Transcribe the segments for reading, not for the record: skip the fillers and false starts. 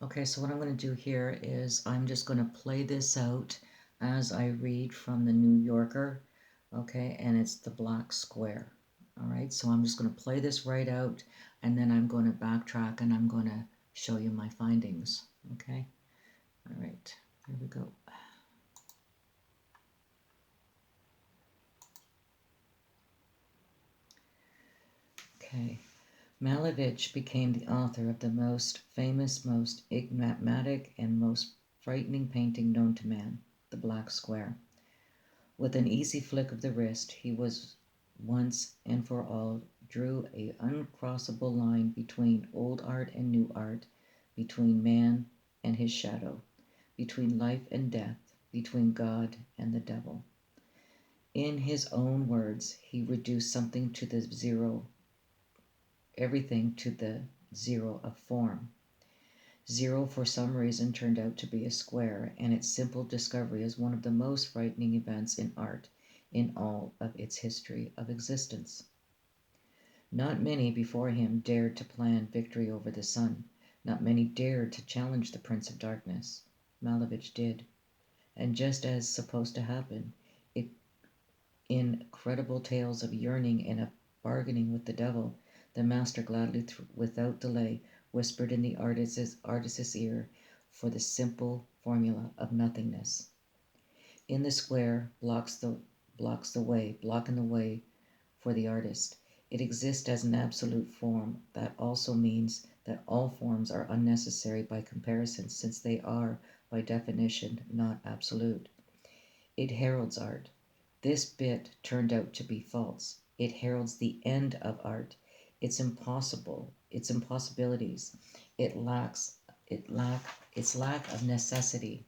Okay, so what I'm going to do here is I'm just going to play this out as I read from the New Yorker, okay, and it's the black square. All right, so I'm just going to play this right out, and then I'm going to backtrack and I'm going to show you my findings, okay? All right, here we go. Okay. Malevich became the author of the most famous, most enigmatic, and most frightening painting known to man, the Black Square. With an easy flick of the wrist, he was once and for all drew a uncrossable line between old art and new art, between man and his shadow, between life and death, between God and the devil. In his own words, he reduced something to the zero, everything to the zero of form. Zero, for some reason, turned out to be a square, and its simple discovery is one of the most frightening events in art in all of its history of existence. Not many before him dared to plan victory over the sun. Not many dared to challenge the Prince of Darkness. Malevich did. And just as supposed to happen, it, in credible tales of yearning and of bargaining with the devil, the master gladly, without delay, whispered in the artist's ear for the simple formula of nothingness. In the square blocking the way for the artist. It exists as an absolute form. That also means that all forms are unnecessary by comparison, since they are, by definition, not absolute. It heralds art. This bit turned out to be false. It heralds the end of art, its impossibilities, it lacks it lack its lack of necessity.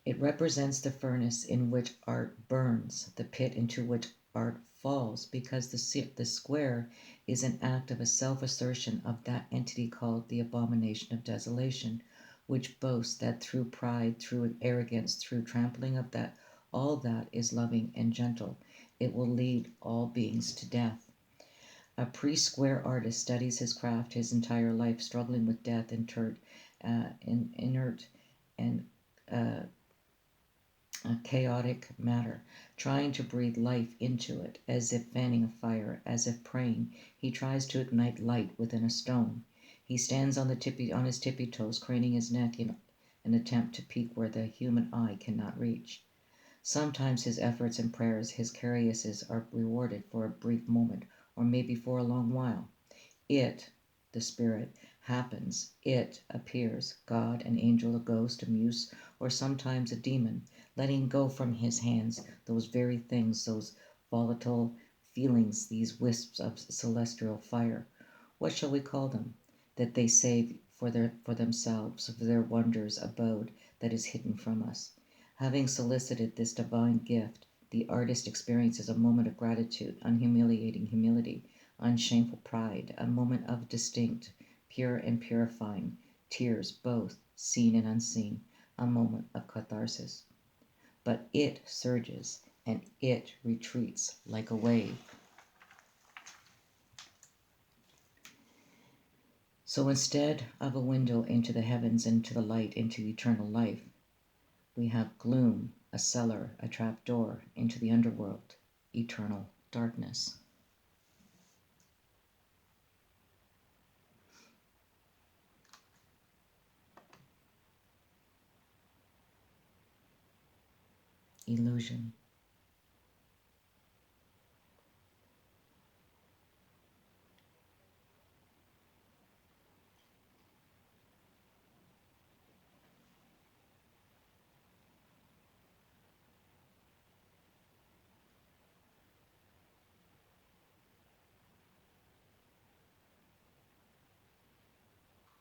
It represents the furnace in which art burns, the pit into which art falls, because the square is an act of a self-assertion of that entity called the abomination of desolation, which boasts that through pride, through arrogance, through trampling of that all that is loving and gentle, it will lead all beings to death. A pre-square artist studies his craft his entire life, struggling with death, inert and uh, chaotic matter, trying to breathe life into it, as if fanning a fire, as if praying. He tries to ignite light within a stone. He stands on his tippy toes, craning his neck in an attempt to peek where the human eye cannot reach. Sometimes his efforts and prayers, his caresses, are rewarded for a brief moment, or maybe for a long while. It, the spirit, happens, it appears, God, an angel, a ghost, a muse, or sometimes a demon, letting go from his hands those very things, those volatile feelings, these wisps of celestial fire. What shall we call them? That they save for themselves, for their wonders abode that is hidden from us. Having solicited this divine gift, the artist experiences a moment of gratitude, unhumiliating humility, unshameful pride, a moment of distinct, pure and purifying tears, both seen and unseen, a moment of catharsis. But it surges and it retreats like a wave. So instead of a window into the heavens, into the light, into eternal life, we have gloom, a cellar, a trap door into the underworld, eternal darkness. Illusion.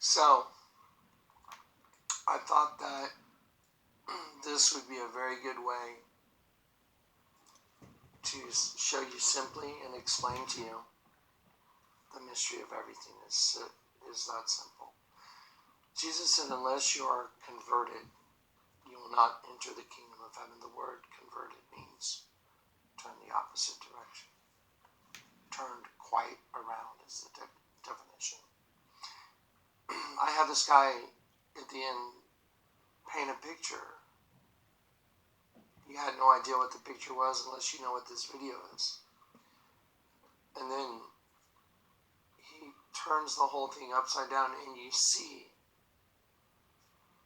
So, I thought that this would be a very good way to show you simply and explain to you the mystery of everything is that simple. Jesus said, unless you are converted, you will not enter the kingdom of heaven. The word converted means turn the opposite direction. Turned quite around is the definition. I have this guy at the end paint a picture. You had no idea what the picture was unless you know what this video is. And then he turns the whole thing upside down and you see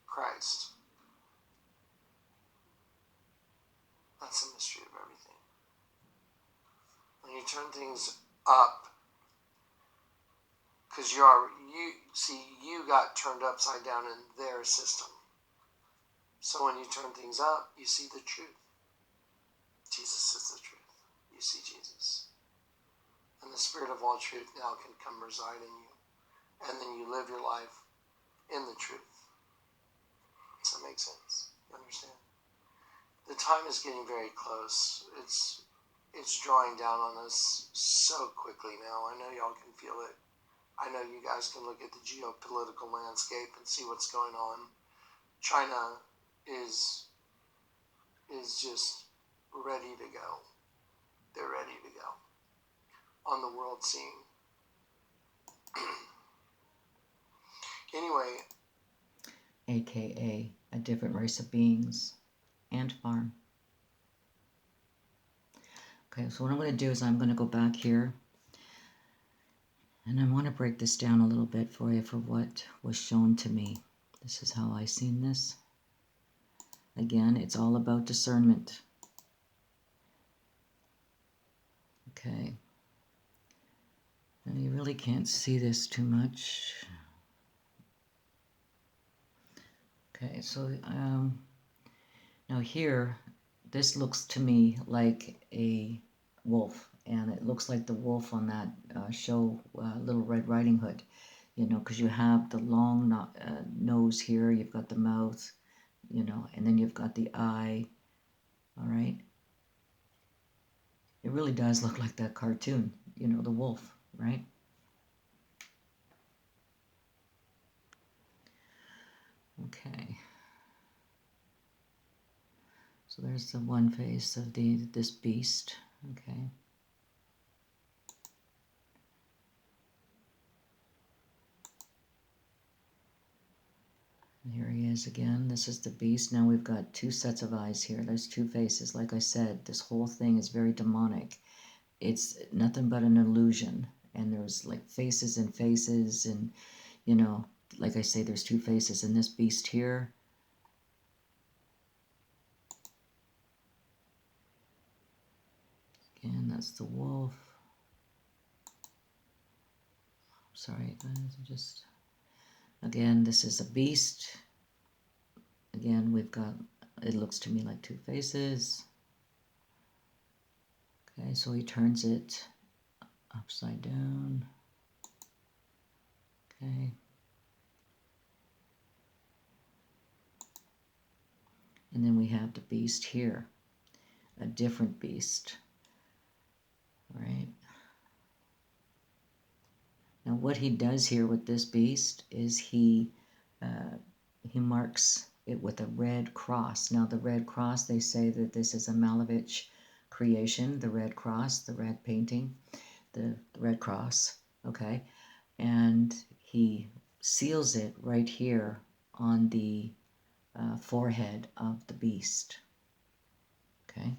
Christ. That's the mystery of everything. When you turn things up, because you got turned upside down in their system. So when you turn things up, you see the truth. Jesus is the truth. You see Jesus. And the Spirit of all truth now can come reside in you. And then you live your life in the truth. Does that make sense? You understand? The time is getting very close. It's drawing down on us so quickly now. I know y'all can feel it. I know you guys can look at the geopolitical landscape and see what's going on. China is just ready to go. They're ready to go on the world scene. Anyway. AKA a different race of beings and farm. Okay, so what I'm going to do is I'm going to go back here and I want to break this down a little bit for you for what was shown to me. This is how I seen this. Again, it's all about discernment. Okay. And you really can't see this too much. Okay, so now here, this looks to me like a wolf, and it looks like the wolf on that show, Little Red Riding Hood, you know, because you have the long nose here, you've got the mouth, you know, and then you've got the eye, all right? It really does look like that cartoon, you know, the wolf, right? Okay. So there's the one face of this beast, okay? And here he is again. This is the beast. Now we've got two sets of eyes here. There's two faces. Like I said, this whole thing is very demonic. It's nothing but an illusion. And there's like faces and faces and, you know, like I say, there's two faces. And this beast here, again, that's the wolf. Sorry, guys, just... Again, this is a beast. Again, we've got, it looks to me like two faces. Okay, so he turns it upside down. Okay. And then we have the beast here, a different beast. All right. Now what he does here with this beast is he marks it with a red cross. Now the red cross, they say that this is a Malevich creation, the red cross, the red painting, the red cross, okay? And he seals it right here on the forehead of the beast, okay?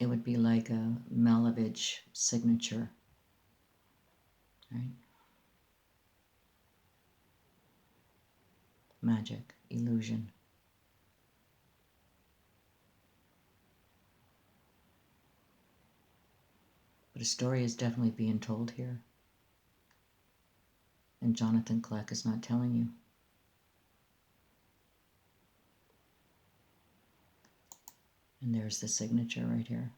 It would be like a Malevich signature, right? Magic, illusion. But a story is definitely being told here. And Jonathan Kleck is not telling you. And there's the signature right here.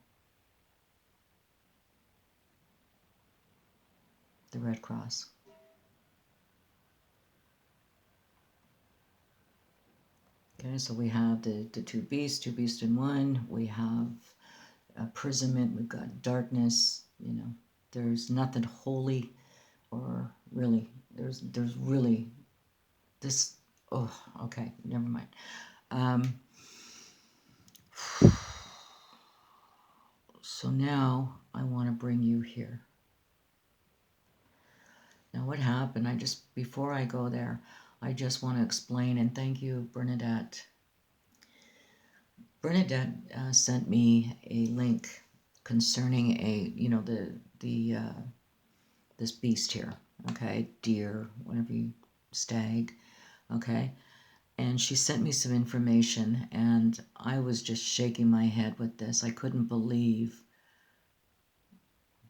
The Red Cross. Okay, so we have the two beasts in one. We have imprisonment. We've got darkness, There's nothing holy or really, there's really this, oh, okay, never mind. So now I want to bring you here. Now what happened, before I go there, I just want to explain, and thank you, Bernadette. Bernadette sent me a link concerning this beast here, okay, deer, whatever you, stag, okay, and she sent me some information, and I was just shaking my head with this. I couldn't believe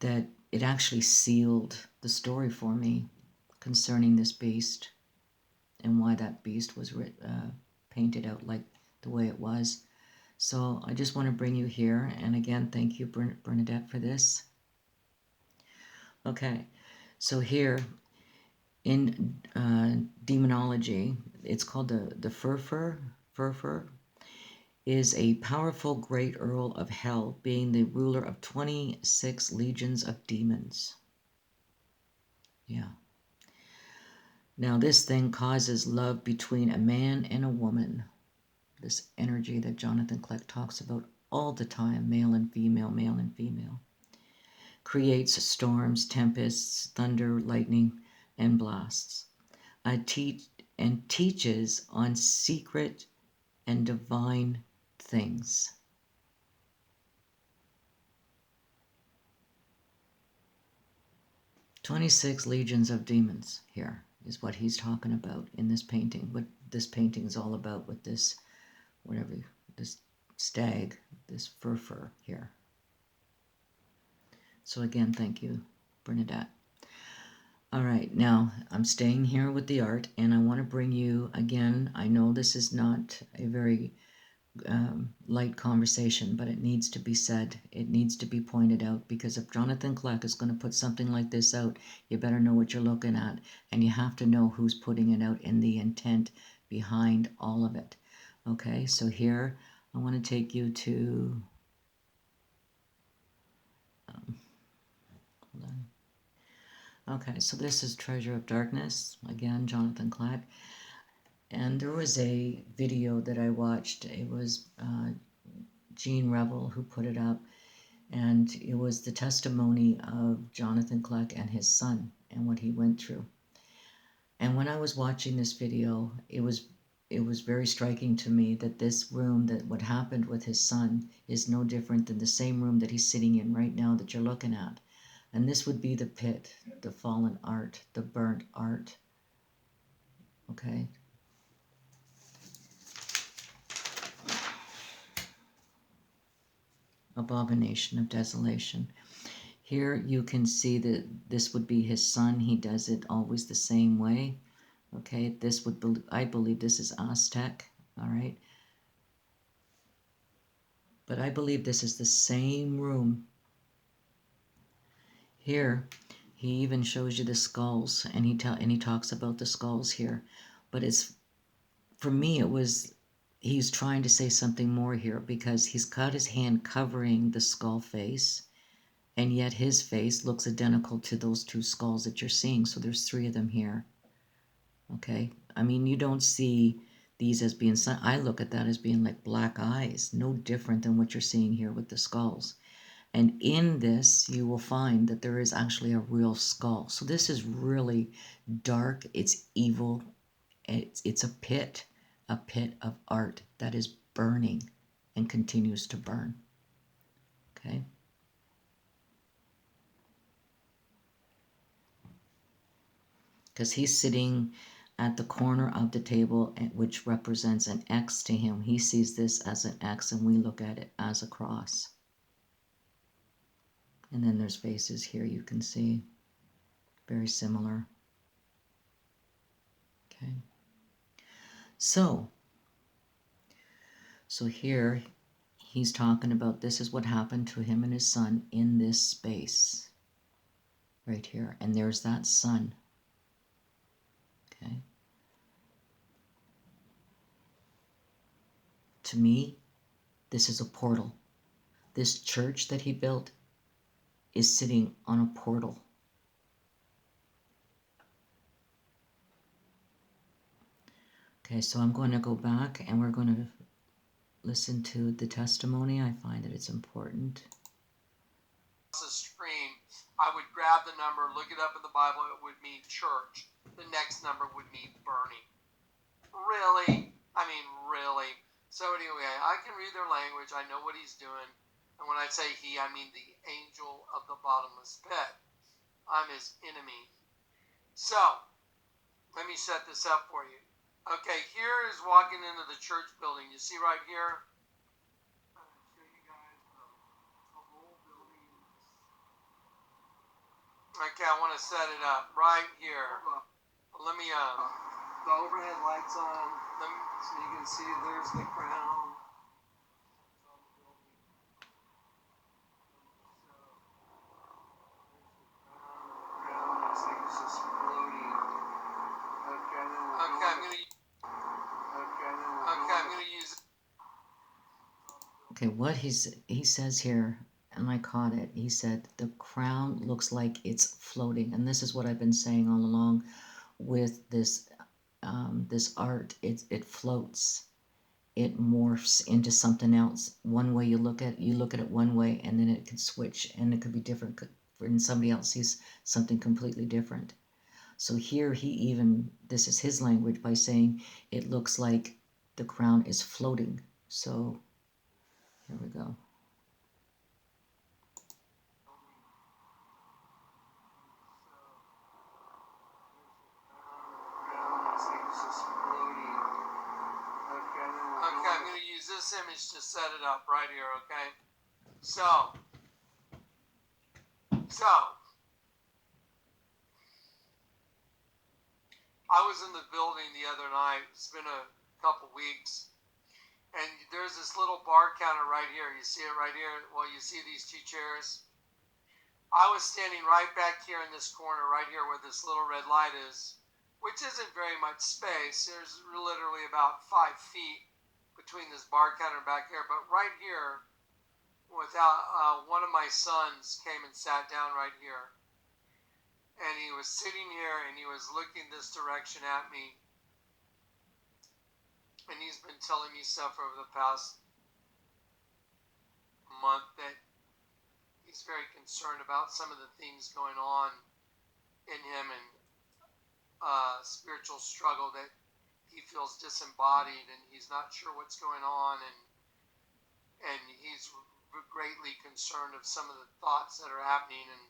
that it actually sealed the story for me concerning this beast and why that beast was painted out like the way it was. So I just want to bring you here, and again, thank you, Bernadette, for this. Okay, so here in demonology, it's called the Furfur. Furfur is a powerful great earl of hell, being the ruler of 26 legions of demons. Yeah. Now this thing causes love between a man and a woman. This energy that Jonathan Kleck talks about all the time, male and female, male and female. Creates storms, tempests, thunder, lightning, and blasts. Teaches on secret and divine things. "26 legions of demons" here is what he's talking about in this painting. What this painting is all about with this, whatever, this stag, this fur here. So again, thank you, Bernadette. All right, now I'm staying here with the art, and I want to bring you, again, I know this is not a very light conversation, but it needs to be said. It needs to be pointed out, because if Jonathan Kleck is going to put something like this out, you better know what you're looking at, and you have to know who's putting it out and the intent behind all of it. Okay, so here I want to take you to, hold on. Okay, so this is Treasure of Darkness, again, Jonathan Kleck. And there was a video that I watched. It was Gene Revel who put it up, and it was the testimony of Jonathan Kleck and his son and what he went through. And when I was watching this video, it was very striking to me that this room, that what happened with his son, is no different than the same room that he's sitting in right now that you're looking at. And this would be the pit, the fallen art, the burnt art. Okay? Abomination of desolation. Here you can see that this would be his son. He does it always the same way. Okay, this would be, I believe this is Aztec, all right? But I believe this is the same room. Here, he even shows you the skulls, and he talks about the skulls here. But it's, for me, it was, he's trying to say something more here, because he's got his hand covering the skull face, and yet his face looks identical to those two skulls that you're seeing. So there's 3 of them here. Okay, I mean, you don't see these as being, I look at that as being like black eyes, no different than what you're seeing here with the skulls. And in this, you will find that there is actually a real skull. So this is really dark, it's evil, it's a pit of art that is burning and continues to burn. Okay. Because he's sitting at the corner of the table, which represents an X to him. He sees this as an X, and we look at it as a cross. And then there's faces here you can see, very similar. Okay. So here he's talking about this is what happened to him and his son in this space right here. And there's that sun. Okay. To me, this is a portal. This church that he built is sitting on a portal. Okay, so I'm going to go back and we're going to listen to the testimony. I find that it's important. A stream, I would grab the number, look it up in the Bible, it would mean church. The next number would mean burning. Really? I mean, really? So anyway, I can read their language. I know what he's doing. And when I say he, I mean the angel of the bottomless pit. I'm his enemy. So, let me set this up for you. Okay, here is walking into the church building. You see right here? I'll show you guys the whole building. Okay, I want to set it up right here. Let me, the overhead lights on, so you can see there's the crown. Okay, what he says here, and I caught it. He said the crown looks like it's floating, and this is what I've been saying all along with this this art. It floats. It morphs into something else. One way you look at it one way, and then it can switch, and it could be different. And somebody else sees something completely different. So here this is his language by saying it looks like the crown is floating. So here we go. Okay, I'm going to use this image to set it up right here, okay? So, I was in the building the other night. It's been a couple weeks. And there's this little bar counter right here. You see it right here? Well, you see these two chairs? I was standing right back here in this corner, right here where this little red light is, which isn't very much space. There's literally about 5 feet between this bar counter back here. But right here, one of my sons came and sat down right here. And he was sitting here and he was looking this direction at me. And he's been telling me stuff over the past month that he's very concerned about some of the things going on in him and spiritual struggle, that he feels disembodied and he's not sure what's going on, and he's greatly concerned of some of the thoughts that are happening, and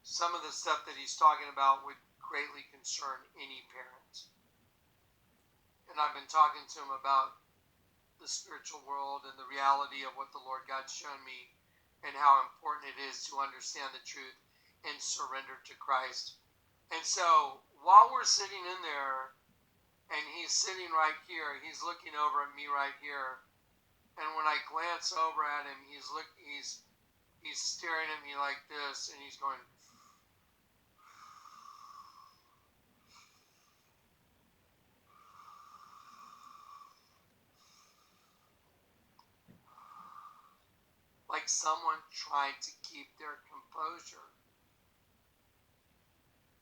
some of the stuff that he's talking about would greatly concern any parent. And I've been talking to him about the spiritual world and the reality of what the Lord God's shown me, and how important it is to understand the truth and surrender to Christ. And so while we're sitting in there, and he's sitting right here, he's looking over at me right here, and when I glance over at him, he's staring at me like this, and he's going, like someone trying to keep their composure.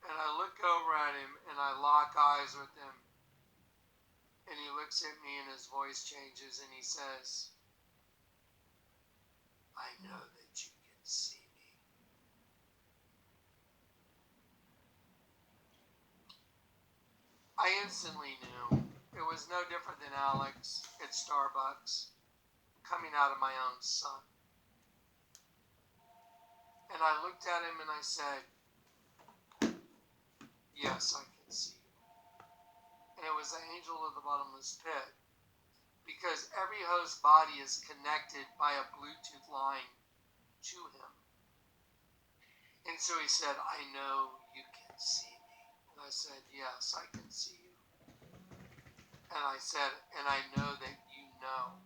And I look over at him and I lock eyes with him. And he looks at me and his voice changes and he says, I know that you can see me. I instantly knew it was no different than Alex at Starbucks coming out of my own son. And I looked at him and I said, yes, I can see you. And it was the angel of the bottomless pit, because every host body is connected by a Bluetooth line to him. And so he said, I know you can see me. And I said, yes, I can see you. And I said, and I know that you know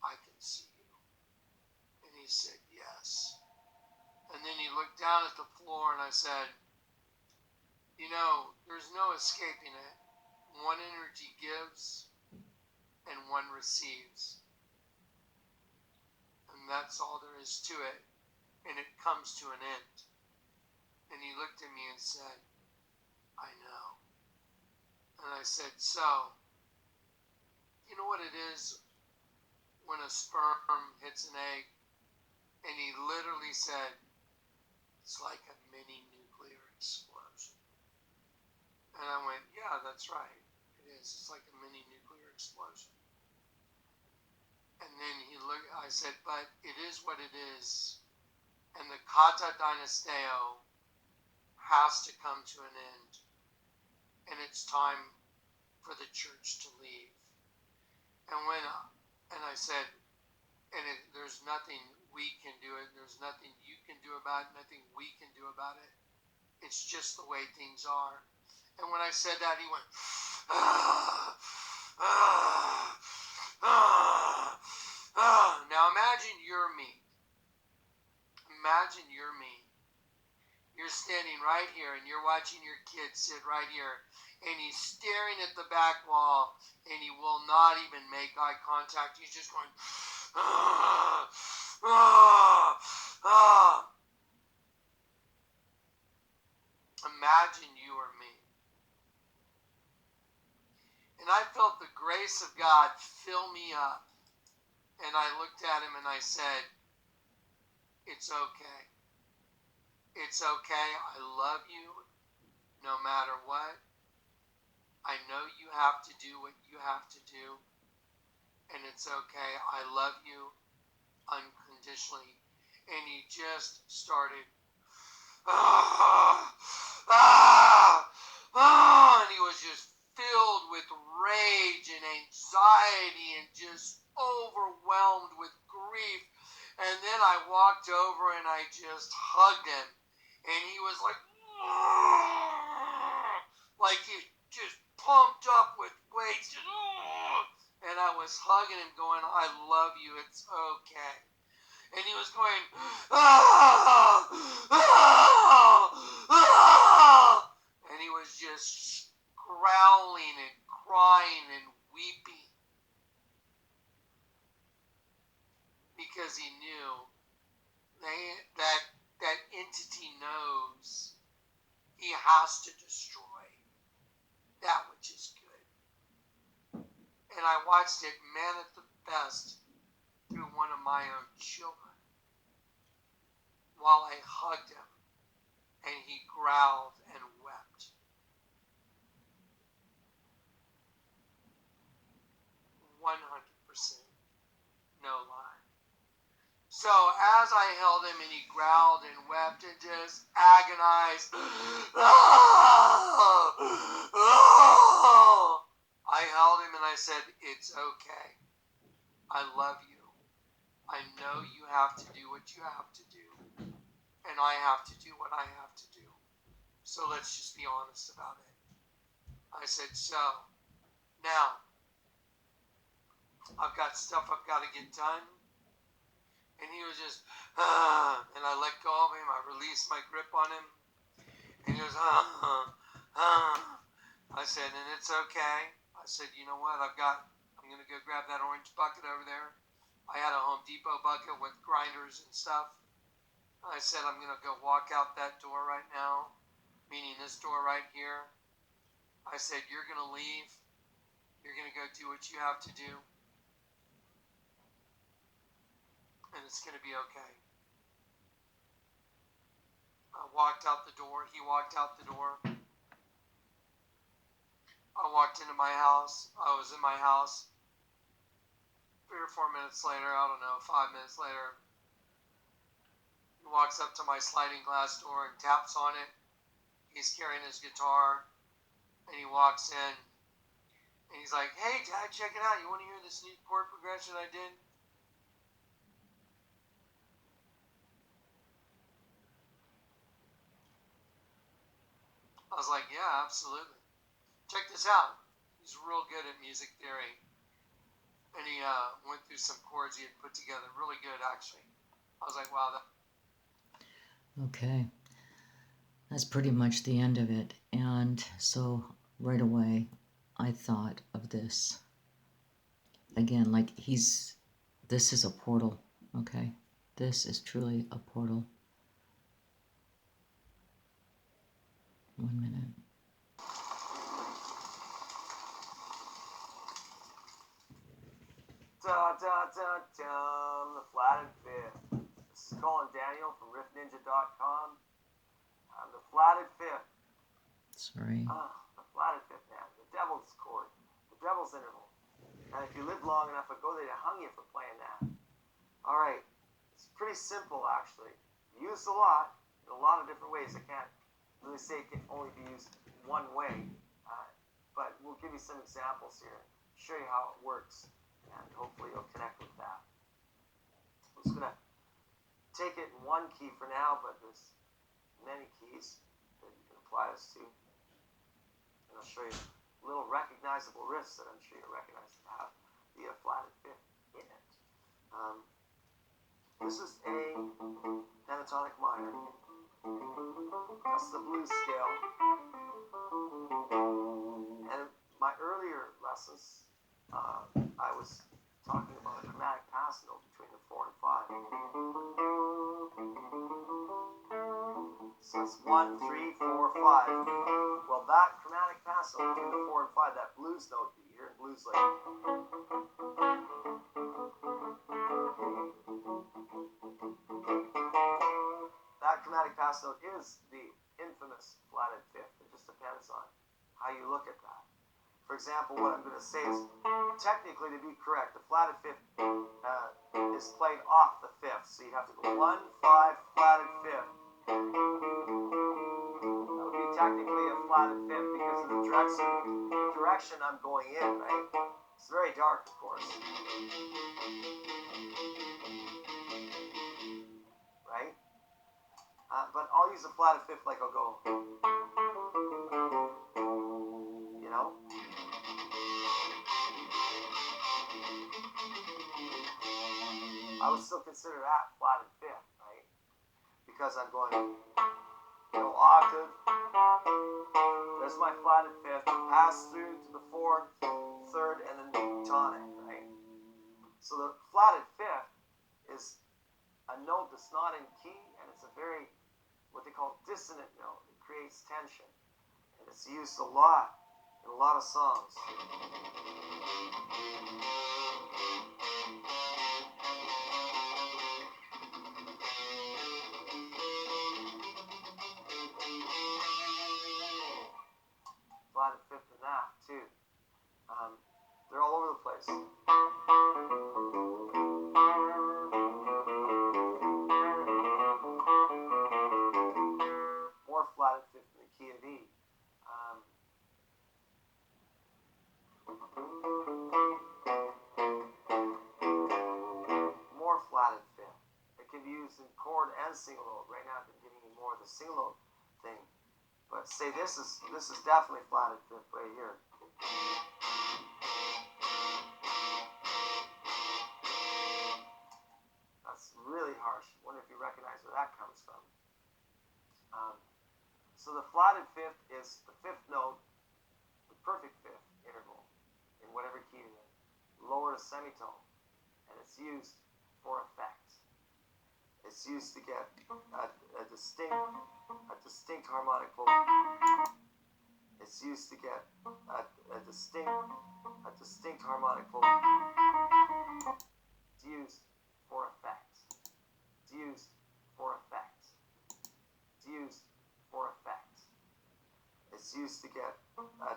I can see you. And he said, yes. And then he looked down at the floor and I said, you know, there's no escaping it. One energy gives and one receives. And that's all there is to it. and it comes to an end. And he looked at me and said, I know. And I said, so, you know what it is when a sperm hits an egg? And he literally said, it's like a mini nuclear explosion. And I went, yeah, that's right. It is. It's like a mini nuclear explosion. And then I said, but it is what it is. And the Kata Dynasteo has to come to an end. And it's time for the church to leave. And I said, there's nothing we can do it. There's nothing you can do about it. Nothing we can do about it. It's just the way things are. And when I said that, he went, Now imagine you're me. Imagine you're me. You're standing right here and you're watching your kid sit right here and he's staring at the back wall and he will not even make eye contact. He's just going, Imagine you or me. And I felt the grace of God fill me up. And I looked at him and I said, it's okay. It's okay. I love you no matter what. I know you have to do what you have to do. And it's okay. I love you unconditionally. And he just started, and he was just filled with rage and anxiety and just overwhelmed with grief. And then I walked over and I just hugged him. And he was like he just pumped up with weight. And I was hugging him going, I love you, it's okay. And he was going, and he was just growling and crying and weeping. Because he knew that entity knows he has to destroy that which is good. And I watched it manifest through one of my own children while I hugged him and he growled and wept. 100%, no lie. So as I held him and he growled and wept and just agonized, I held him and I said, it's okay. I love you. I know you have to do what you have to do. And I have to do what I have to do. So let's just be honest about it. I said, so now I've got stuff I've got to get done. And he was just, and I let go of him. I released my grip on him. And he was, I said, and it's okay. I said, you know what? I'm going to go grab that orange bucket over there. I had a Home Depot bucket with grinders and stuff. I said, I'm going to go walk out that door right now, meaning this door right here. I said, you're going to leave. You're going to go do what you have to do. And it's going to be okay. I walked out the door. He walked out the door. I walked into my house. I was in my house. 3 or 4 minutes later, I don't know, 5 minutes later, he walks up to my sliding glass door and taps on it. He's carrying his guitar, and he walks in, and he's like, hey, Dad, check it out. You want to hear this new chord progression I did? I was like, yeah, absolutely. Check this out. He's real good at music theory. And he went through some chords he had put together. Really good, actually. I was like, wow. Okay. That's pretty much the end of it. And so right away, I thought of this. Again, like this is a portal, okay? This is truly a portal. 1 minute. The flatted fifth. This is Colin Daniel from riffninja.com. The flatted fifth. Sorry. The flatted fifth, man. The devil's chord. The devil's interval. And if you live long enough ago, they'd have hung you for playing that. Alright. It's pretty simple, actually. Used a lot in a lot of different ways. I can't really say it can only be used one way. But we'll give you some examples here. Show you how it works. And hopefully you'll connect with that. I'm just going to take it in one key for now, but there's many keys that you can apply this to. And I'll show you little recognizable riffs that I'm sure you'll recognize that have the flatted fifth in it. This is a pentatonic minor. That's the blues scale. And in my earlier lessons, I was talking about a chromatic pass note between the 4 and 5. So it's 1, 3, 4, 5. Well, that chromatic pass note between the 4 and 5, that blues note that you hear in blues like that chromatic pass note is the infamous flatted fifth. It just depends on how you look at that. For example, what I'm going to say is, technically, to be correct, the flatted fifth is played off the fifth. So you have to go 1, 5, flatted fifth. That would be technically a flatted fifth because of the direction I'm going in, right? It's very dark, of course. Right? But I'll use a flatted fifth like I'll go, you know? I would still consider that flatted fifth, right? Because I'm going, octave. There's my flatted fifth. Pass through to the fourth, third, and then tonic, right? So the flatted fifth is a note that's not in key, and it's a very, what they call dissonant note. It creates tension. And it's used a lot in a lot of songs. Flatted fifth in that too. They're all over the place. More flatted fifth in the key of E. More flatted fifth. It can be used in chord and single note. Right now I've been giving you more of the single note thing. But say this is definitely flatted fifth right here. That's really harsh. I wonder if you recognize where that comes from. So the flatted fifth is the fifth note, the perfect fifth interval in whatever key you're in. Lower a semitone, and it's used for effect. It's used to get a distinct harmonic pull. It's used to get a distinct harmonic pull. It's used for effect. It's used for effect. It's used for effect. It's used to get a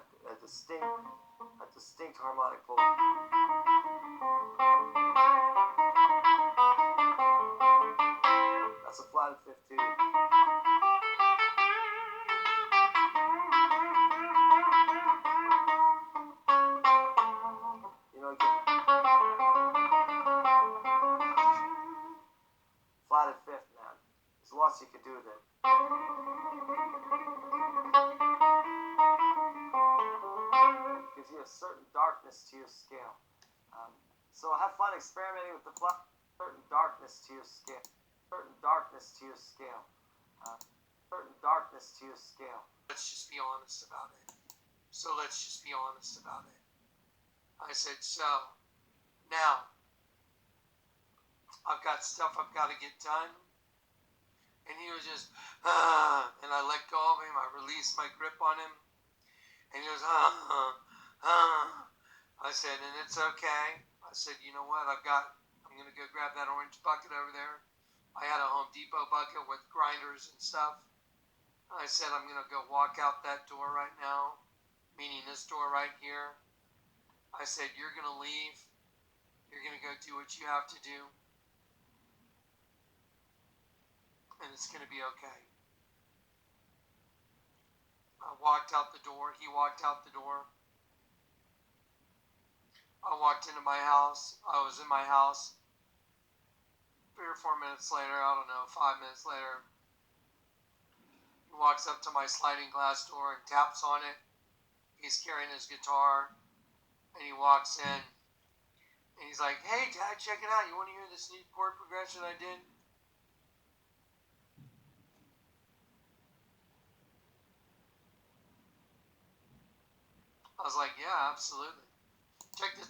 distinct harmonic pull. That's a flatted fifth too. Flatted fifth, man. There's lots you can do with it. It gives you a certain darkness to your scale. So have fun experimenting with the certain darkness to your scale. Certain darkness to your scale. Certain darkness to your scale. Let's just be honest about it. So let's just be honest about it. I said, so, now, I've got stuff I've got to get done. And he was just, and I let go of him. I released my grip on him. And he goes, I said, and it's okay. I said, you know what? I'm going to go grab that orange bucket over there. I had a Home Depot bucket with grinders and stuff. I said, I'm going to go walk out that door right now, meaning this door right here. I said, you're going to leave. You're going to go do what you have to do. And it's going to be okay. I walked out the door. He walked out the door. I walked into my house. I was in my house. 3 or 4 minutes later, I don't know, 5 minutes later, he walks up to my sliding glass door and taps on it. He's carrying his guitar, and he walks in, and he's like, hey, Dad, check it out. You want to hear this neat chord progression I did? I was like, yeah, absolutely. Check this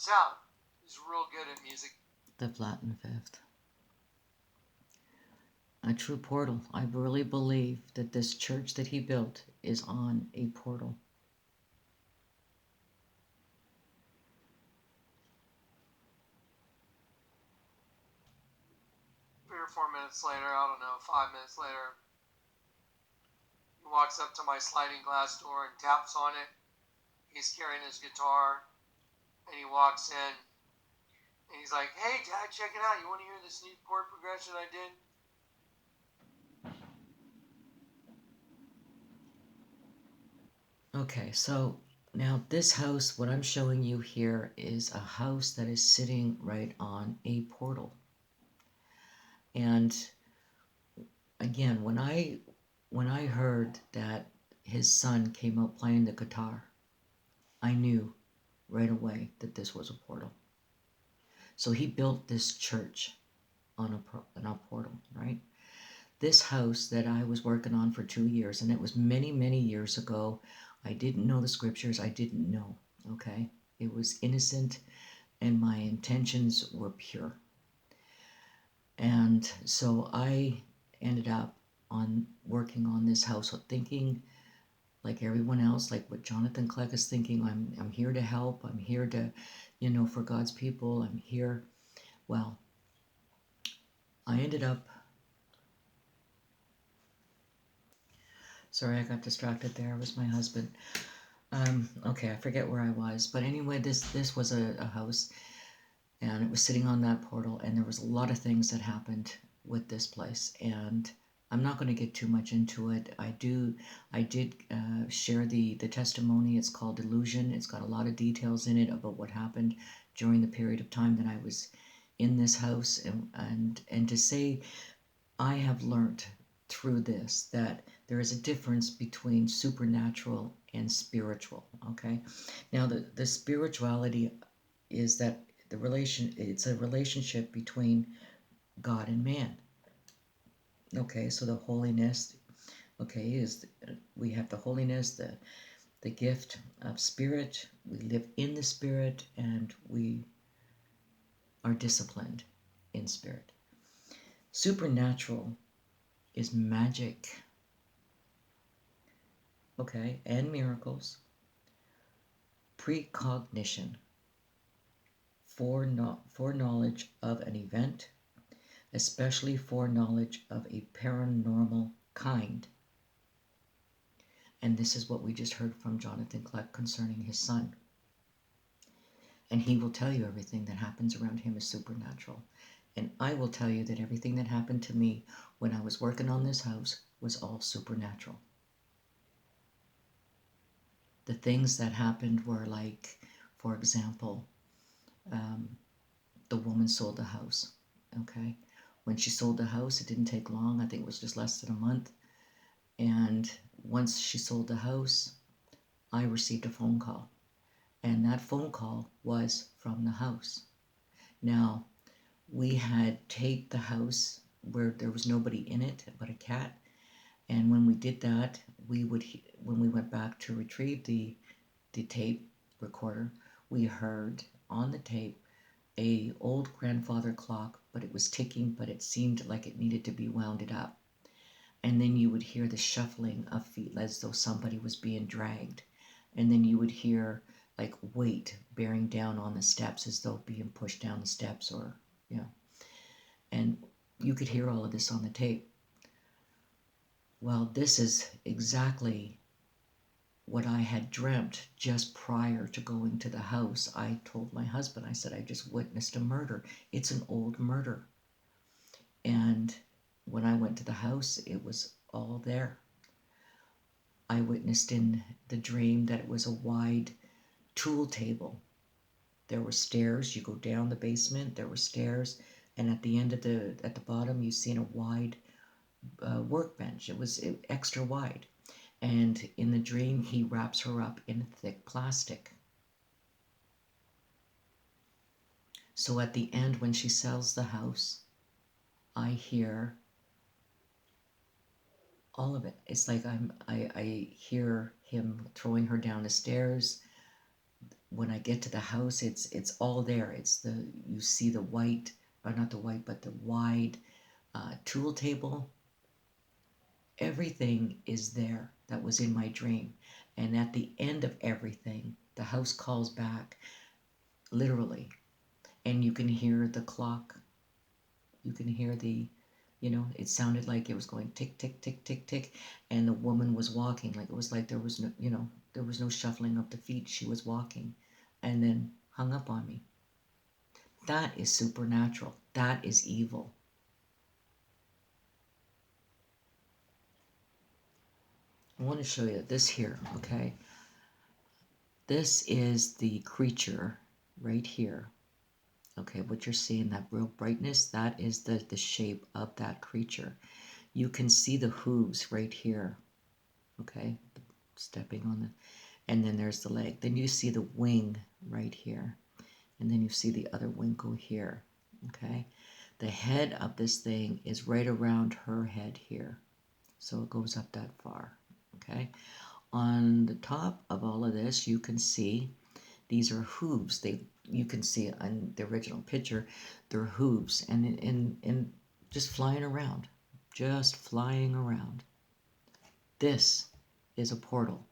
out. He's real good at music. The flat and fifth. A true portal. I really believe that this church that he built is on a portal. 3 or 4 minutes later, I don't know, 5 minutes later, he walks up to my sliding glass door and taps on it. He's carrying his guitar, and he walks in, and he's like, hey, Dad, check it out. You want to hear this neat chord progression I did? Okay, so now this house, what I'm showing you here is a house that is sitting right on a portal. And again, when I heard that his son came out playing the guitar, I knew right away that this was a portal. So he built this church on a portal, right? This house that I was working on for 2 years, and it was many, many years ago. I didn't know the scriptures. I didn't know, okay? It was innocent, and my intentions were pure. And so I ended up on working on this house, thinking like everyone else, like what Jonathan Clegg is thinking. I'm here to help. I'm here to, for God's people. I'm here. Well, I ended up. Sorry, I got distracted there. It was my husband. Okay, I forget where I was, but anyway, this was a house, and it was sitting on that portal, and there was a lot of things that happened with this place, and I'm not going to get too much into it. I did share the testimony. It's called Illusion. It's got a lot of details in it about what happened during the period of time that I was in this house, and to say I have learned through this that there is a difference between supernatural and spiritual. Okay, now the spirituality is that it's a relationship between God and man. Okay, so the holiness, okay, is we have the holiness, the gift of spirit. We live in the spirit, and we are disciplined in spirit. Supernatural is magic, okay, and miracles, precognition, foreknowledge of an event, especially foreknowledge of a paranormal kind. And this is what we just heard from Jonathan Clegg concerning his son. And he will tell you everything that happens around him is supernatural. And I will tell you that everything that happened to me when I was working on this house was all supernatural. The things that happened were like, for example, the woman sold the house, okay? When she sold the house, it didn't take long. I think it was just less than a month. And once she sold the house, I received a phone call. And that phone call was from the house. Now, we had taped the house where there was nobody in it but a cat. And when we did that, when we went back to retrieve the tape recorder, we heard on the tape a old grandfather clock, but it was ticking, but it seemed like it needed to be wounded up. And then you would hear the shuffling of feet as though somebody was being dragged. And then you would hear like weight bearing down on the steps as though being pushed down the steps, or, you know. And you could hear all of this on the tape. Well, this is exactly what I had dreamt just prior to going to the house. I told my husband, I said, I just witnessed a murder. It's an old murder. And when I went to the house, it was all there. I witnessed in the dream that it was a wide tool table. There were stairs. You go down the basement, there were stairs. And at the end of at the bottom, you see a wide workbench. It was extra wide. And in the dream, he wraps her up in thick plastic. So at the end, when she sells the house, I hear all of it. It's like I hear him throwing her down the stairs. When I get to the house, it's all there. You see the white, or not the white, but the wide tool table. Everything is there that was in my dream. And at the end of everything, the house calls back, literally. And you can hear the clock. You can hear it sounded like it was going tick, tick, tick, tick, tick. And the woman was walking. Like it was like there was no shuffling of the feet. She was walking and then hung up on me. That is supernatural. That is evil. I want to show you this here, okay? This is the creature right here. Okay, what you're seeing, that real brightness, that is the shape of that creature. You can see the hooves right here, okay? Stepping on the, and then there's the leg. Then you see the wing right here. And then you see the other wing go here, okay? The head of this thing is right around her head here. So it goes up that far, okay? On the top of all of this, you can see these are hooves. You can see on the original picture, they're hooves and just flying around, just flying around. This is a portal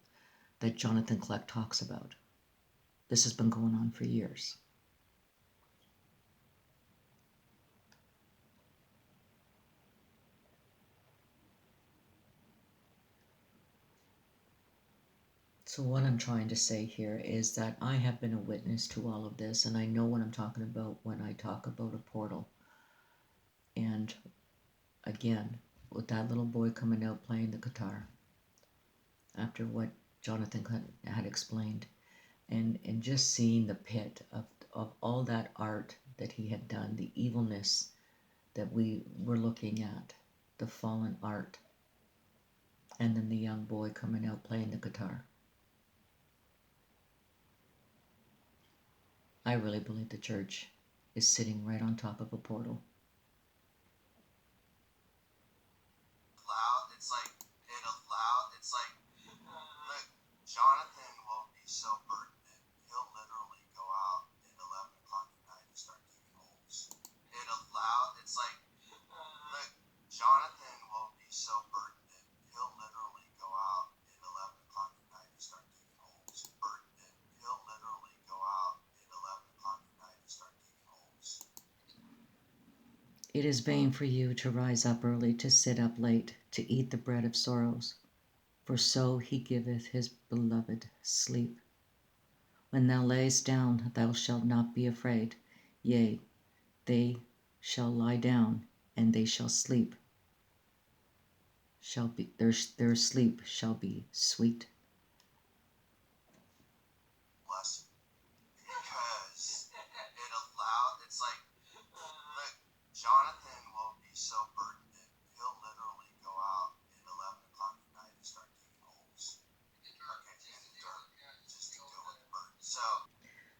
that Jonathan Kleck talks about. This has been going on for years. So what I'm trying to say here is that I have been a witness to all of this, and I know what I'm talking about when I talk about a portal. And again, with that little boy coming out playing the guitar, after what Jonathan had explained, and just seeing the pit of all that art that he had done, the evilness that we were looking at, the fallen art, and then the young boy coming out playing the guitar. I really believe the church is sitting right on top of a portal. Look, Jonathan will be so burdened that he'll literally go out at 11 o'clock at night and start digging holes. Look, Jonathan will be so burdened that he'll literally go out at 11 o'clock at night and start digging holes. It is vain for you to rise up early, to sit up late, to eat the bread of sorrows, for so he giveth his beloved sleep. When thou layest down, thou shalt not be afraid. Yea, they shall lie down, and they shall sleep. Their sleep shall be sweet. Bless him. Because look, Jonathan will be so burdened that he'll literally go out at 11 o'clock at night and start digging holes. Okay, in the dirt, just to deal with the burden.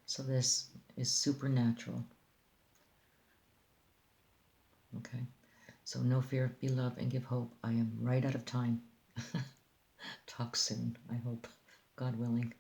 So this is supernatural. Okay. So no fear, be love, and give hope. I am right out of time. Talk soon, I hope, God willing.